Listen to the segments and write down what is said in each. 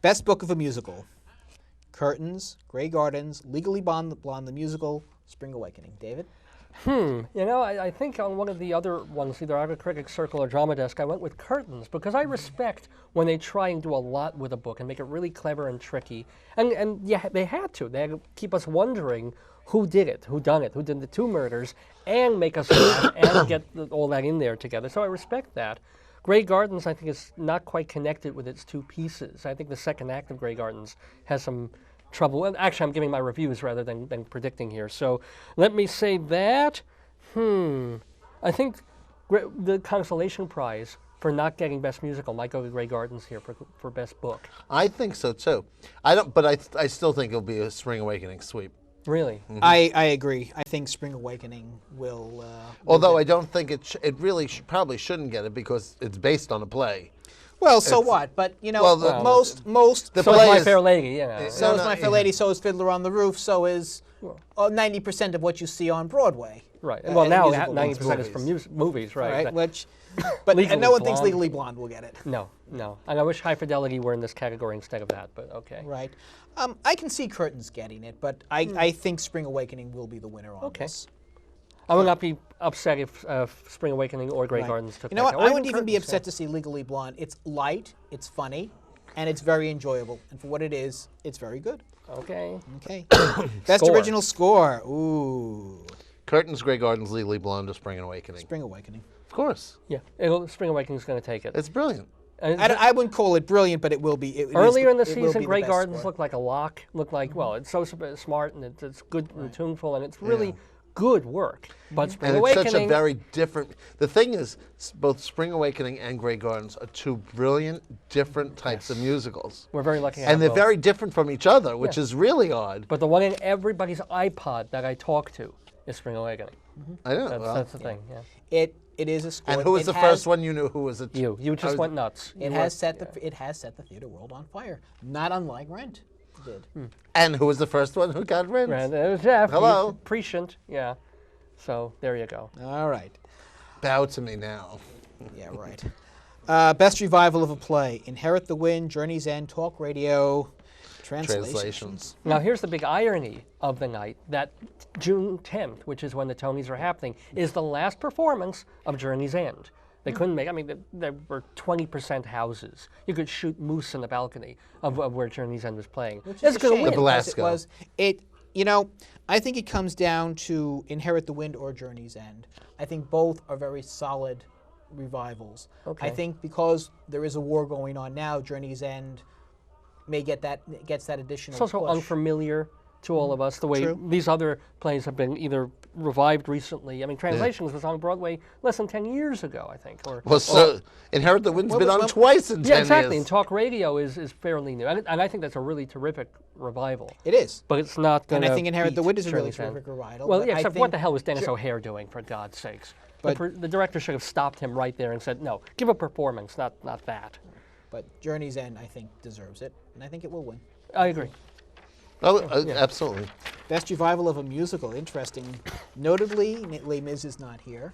Best book of a musical. Curtains, Grey Gardens, Legally Blonde the musical, Spring Awakening. David? You know, I think on one of the other ones, either Art Critics Circle or Drama Desk, I went with Curtains because I respect when they try and do a lot with a book and make it really clever and tricky. And yeah, they had to. They had to keep us wondering who did it, who done it, who did the two murders, and make us laugh and get all that in there together. So I respect that. Grey Gardens, I think, is not quite connected with its two pieces. I think the second act of Grey Gardens has some trouble. And actually, I'm giving my reviews rather than predicting here. So let me say that. I think the consolation prize for not getting Best Musical might go to Grey Gardens here for Best Book. I think so too. I still think it'll be a Spring Awakening sweep. Really? Mm-hmm. I agree. I think Spring Awakening will. Although I don't think it really probably shouldn't get it because it's based on a play. Well, so what? But you know, most the so play is My is, Fair Lady. Yeah. So is My Fair Lady. So is Fiddler on the Roof. So is 90% of what you see on Broadway. Right. Well, now musical 90% is from movies, right? Right. Which, but and no one thinks Legally Blonde will get it. No. And I wish High Fidelity were in this category instead of that, but okay. Right. I can see Curtains getting it, but I think Spring Awakening will be the winner on this. I would not be upset if Spring Awakening or Grey Gardens took. You know what? that. I wouldn't even be upset to see Legally Blonde. It's light, it's funny, and it's very enjoyable. And for what it is, it's very good. Okay. Best original score. Ooh. Curtains, Grey Gardens, Legally Blonde, or Spring Awakening. Spring Awakening. Of course. Yeah. Spring Awakening's going to take it. It's brilliant. I wouldn't call it brilliant, but it will be. Earlier in the season, Grey Gardens looked like a lock. Looked like it's so smart and it's good and tuneful and it's really good work. But Spring Awakening, it's such a very different. The thing is, both Spring Awakening and Grey Gardens are two brilliant, different types of musicals. We're very lucky. And they're very different from each other, which is really odd. But the one in everybody's iPod that I talk to is Spring Awakening. I know. That's the thing. Yeah. It is a score. And who was the first one you knew? Who was it? You just went nuts. It has set the theater world on fire, not unlike Rent did. And who was the first one who got Rent? It was Jeff. Hello. Prescient. Yeah. So there you go. All right. Bow to me now. Yeah, right. Best revival of a play: Inherit the Wind, Journey's End, Talk Radio, Translations. Now here's the big irony of the night, that June 10th, which is when the Tonys are happening, is the last performance of Journey's End. They couldn't make, there were 20% houses. You could shoot moose in the balcony of where Journey's End was playing. It's going to win. The Belasco. I think it comes down to Inherit the Wind or Journey's End. I think both are very solid revivals. Okay. I think because there is a war going on now, Journey's End gets that additional It's also push. unfamiliar to all of us, the way these other plays have been either revived recently. Translations was on Broadway less than 10 years ago, I think. Inherit the Wind's been on twice in 10 years. Yeah, exactly, and Talk Radio is fairly new. And I think that's a really terrific revival. It is. But it's not going to And I think Inherit the Wind is a really Journey's End. terrific revival. Well, yeah, except what the hell was Dennis O'Hare doing, for God's sakes? But the director should have stopped him right there and said, no, give a performance, not that. But Journey's End, I think, deserves it, and I think it will win. I agree. Oh, absolutely. Best revival of a musical, interesting. Notably, Les Mis is not here,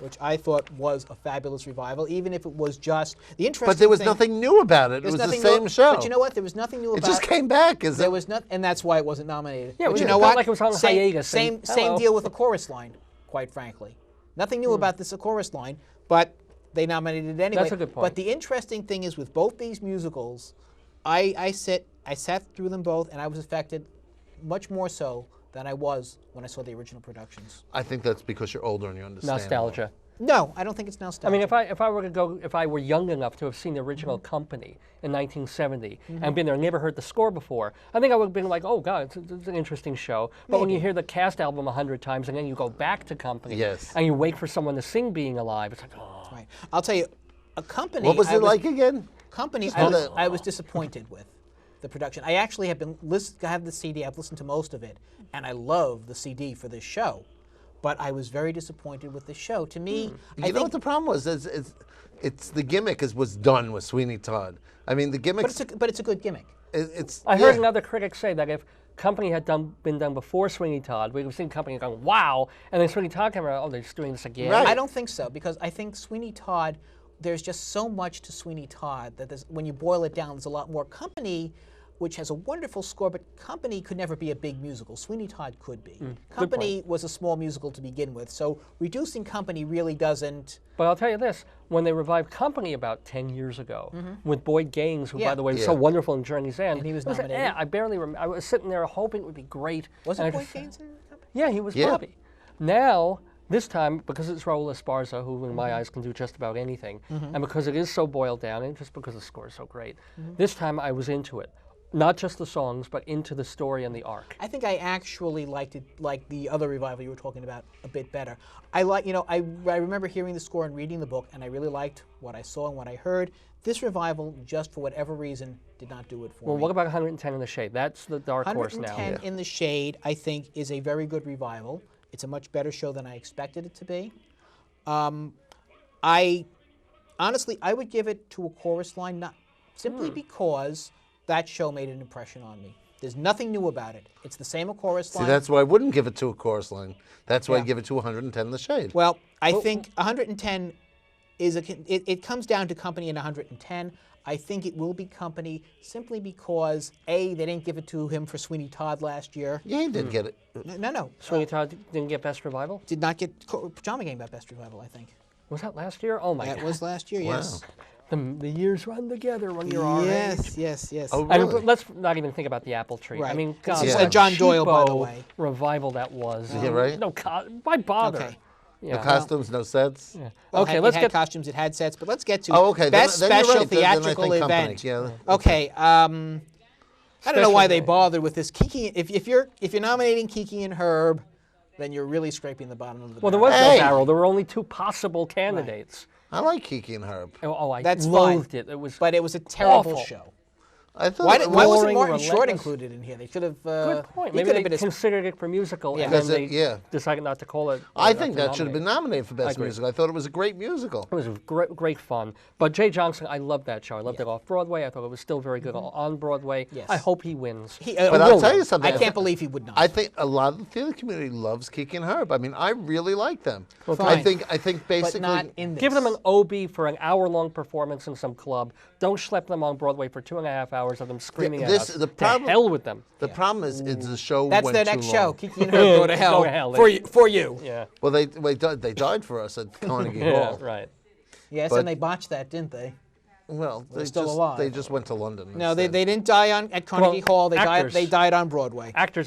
which I thought was a fabulous revival, even if it was just the interesting. But there was nothing new about it. It was the same show. But you know what? There was nothing new about it. It just came back. There was not, and that's why it wasn't nominated. Yeah, but you it know felt what? like it was on hiatus. Same deal with the chorus line, quite frankly. Nothing new about this chorus line, but they nominated it anyway. That's a good point. But the interesting thing is with both these musicals, I sat through them both, and I was affected much more so than I was when I saw the original productions. I think that's because you're older and you understand. Nostalgia. No, I don't think it's nostalgia. If I were young enough to have seen the original company in 1970 and been there and never heard the score before, I think I would have been like, oh God, it's an interesting show. But when you hear the cast album 100 times and then you go back to company and you wait for someone to sing Being Alive, it's like, oh. Right. I'll tell you, a company. What was it like again? Company, I was disappointed with the production. I actually have I have the CD. I've listened to most of it, and I love the CD for this show. But I was very disappointed with the show. To me, you know what the problem was? It's the gimmick was done with Sweeney Todd. The gimmick. But it's a good gimmick. I heard another critic say that if Company had been done before Sweeney Todd, we would have seen Company going, wow, and then Sweeney Todd came around, oh, they're just doing this again. Right. I don't think so, because I think Sweeney Todd, there's just so much to Sweeney Todd that when you boil it down, there's a lot more. Company, which has a wonderful score, but Company could never be a big musical. Sweeney Todd could be. Company was a small musical to begin with, so reducing Company really doesn't. But I'll tell you this, when they revived Company about 10 years ago, with Boyd Gaines, who, by the way, was so wonderful in Journey's End. And he was it nominated. I barely remember. I was sitting there hoping it would be great. Wasn't Boyd Gaines in Company? Yeah, he was Bobby. Now, this time, because it's Raul Esparza, who in my eyes can do just about anything, and because it is so boiled down, and just because the score is so great, this time I was into it. Not just the songs, but into the story and the arc. I think I actually liked it, like the other revival you were talking about, a bit better. I remember hearing the score and reading the book, and I really liked what I saw and what I heard. This revival, just for whatever reason, did not do it for me. Well, what about 110 in the Shade? That's the dark horse now. 110 in the Shade, I think, is a very good revival. It's a much better show than I expected it to be. Honestly, I would give it to a chorus line, not simply because that show made an impression on me. There's nothing new about it. It's the same chorus line. See, that's why I wouldn't give it to a chorus line. That's why I give it to 110 in the Shade. Well, I think 110 is it comes down to Company in 110. I think it will be Company simply because, A, they didn't give it to him for Sweeney Todd last year. Yeah, he did get it. No. Sweeney Todd didn't get Best Revival? Did not get Pajama Game got Best Revival, I think. Was that last year? Oh my God. That was last year, yes. The years run together when you're our age. Yes. Oh, And really? let's not even think about the apple tree. Right. I mean, This God, is what a John Doyle, by the cheapo way. revival that was. Yeah, right? No, why bother? Okay. Yeah. No costumes, no sets. Yeah. Well, Okay, it let's had get costumes, it had sets, but let's get to Oh, okay. Best then you're Special right. Then I Theatrical think Company. Event. Yeah. Okay, I don't know why they Special- bothered with this. Kiki, if you're nominating Kiki and Herb, then you're really scraping the bottom of the Well, there barrel. was Hey! no barrel. There were only two possible candidates. I like Kiki and Herb. Oh, I That's fine. loathed it. It was But it was a terrible awful. show. I thought Why it wasn't boring, Martin Short relentless. included in here? They should have. Good point. He Maybe could they have been considered it for musical, Yeah. and then Because they it- yeah. decided not to call it. I not think to that should have been nominate. nominated for Best agree. Musical. I thought it was a great musical. It was great fun. But Jay Johnson, I loved that show. I loved it off Broadway. I thought it was still very good on Broadway. Yes. I hope he wins. But I'll tell you something. I can't believe he would not. I think a lot of the theater community loves Kiki and Herb. I mean, I really like them. I Fine. think basically. but not in this. Give them an OB for an hour-long performance in some club. Don't schlep them on Broadway for 2.5 hours of them screaming at us. the problem- To hell with them. The problem is, the show That's went their too next long. show. Kiki and Herb go to hell, Go to hell. for you. Yeah. Well, they died for us at Carnegie Yeah, Hall. right. Yes, But- and they botched that, didn't they? Well, they still just alive. they just went to London. No, they instead. didn't die at Carnegie Well, Hall. actors. They died on Broadway. Actors